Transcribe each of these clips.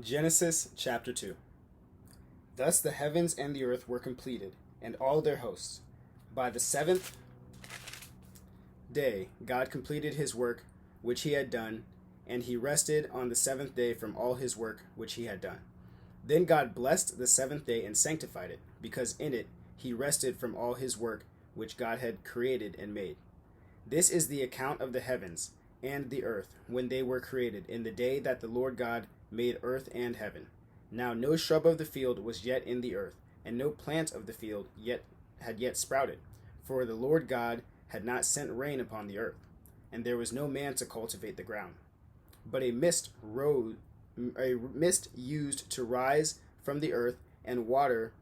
Genesis chapter 2. Thus the heavens and the earth were completed, and all their hosts. By the seventh day God completed his work which he had done, and he rested on the seventh day from all his work which he had done. Then God blessed the seventh day and sanctified it, because in it he rested from all his work which God had created and made. This is the account of the heavens and the earth when they were created, in the day that the Lord God made earth and heaven. Now no shrub of the field was yet in the earth, and no plant of the field had yet sprouted, for the Lord God had not sent rain upon the earth, and there was no man to cultivate the ground. But a mist used to rise from the earth and water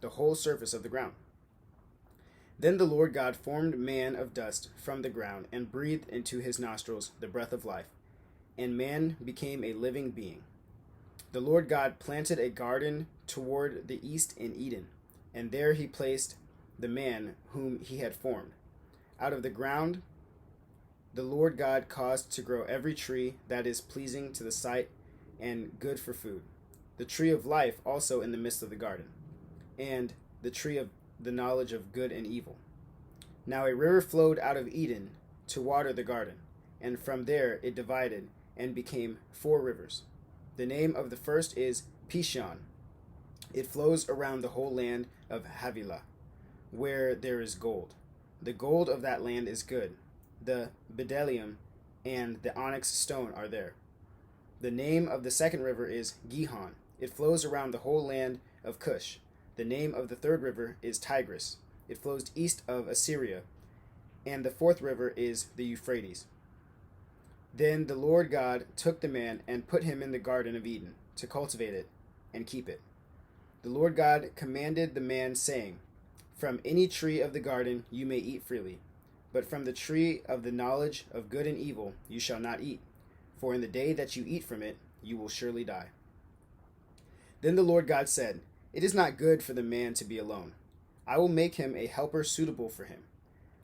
the whole surface of the ground. Then the Lord God formed man of dust from the ground, and breathed into his nostrils the breath of life, and man became a living being. The Lord God planted a garden toward the east in Eden, and there he placed the man whom he had formed. Out of the ground the Lord God caused to grow every tree that is pleasing to the sight and good for food, the tree of life also in the midst of the garden, and the tree of the knowledge of good and evil. Now a river flowed out of Eden to water the garden, and from there it divided and became 4 rivers. The name of the first is Pishon. It flows around the whole land of Havilah, where there is gold. The gold of that land is good. The bdellium and the onyx stone are there. The name of the second river is Gihon. It flows around the whole land of Cush. The name of the third river is Tigris. It flows east of Assyria. And the fourth river is the Euphrates. Then the Lord God took the man and put him in the garden of Eden to cultivate it and keep it. The Lord God commanded the man, saying, "From any tree of the garden you may eat freely, but from the tree of the knowledge of good and evil you shall not eat, for in the day that you eat from it you will surely die." Then the Lord God said, "It is not good for the man to be alone. I will make him a helper suitable for him."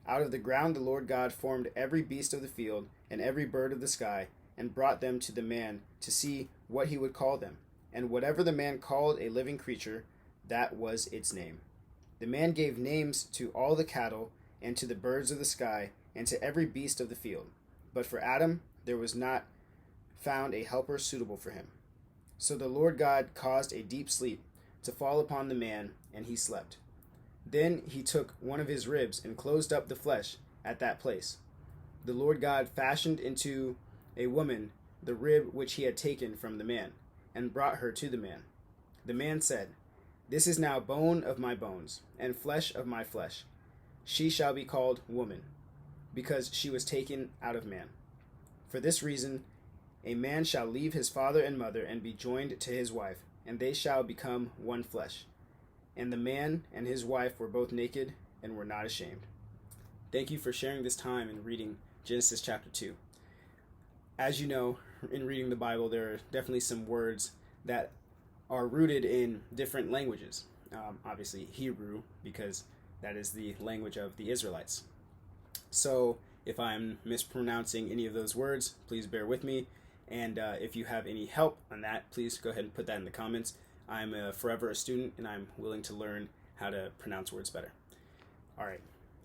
Out of the ground the Lord God formed every beast of the field and every bird of the sky, and brought them to the man to see what he would call them. And whatever the man called a living creature, that was its name. The man gave names to all the cattle, and to the birds of the sky, and to every beast of the field. But for Adam there was not found a helper suitable for him. So the Lord God caused a deep sleep to fall upon the man, and he slept. Then he took one of his ribs and closed up the flesh at that place. The Lord God fashioned into a woman the rib which he had taken from the man, and brought her to the man. The man said, "This is now bone of my bones, and flesh of my flesh. She shall be called woman, because she was taken out of man. For this reason a man shall leave his father and mother and be joined to his wife, and they shall become one flesh." And the man and his wife were both naked and were not ashamed. Thank you for sharing this time in reading Genesis chapter 2. As you know, in reading the Bible, there are definitely some words that are rooted in different languages. Obviously Hebrew, because that is the language of the Israelites. So if I'm mispronouncing any of those words, please bear with me. And if you have any help on that, please go ahead and put that in the comments. I'm forever a student, and I'm willing to learn how to pronounce words better. All right,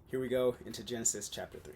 here we go into Genesis chapter 3.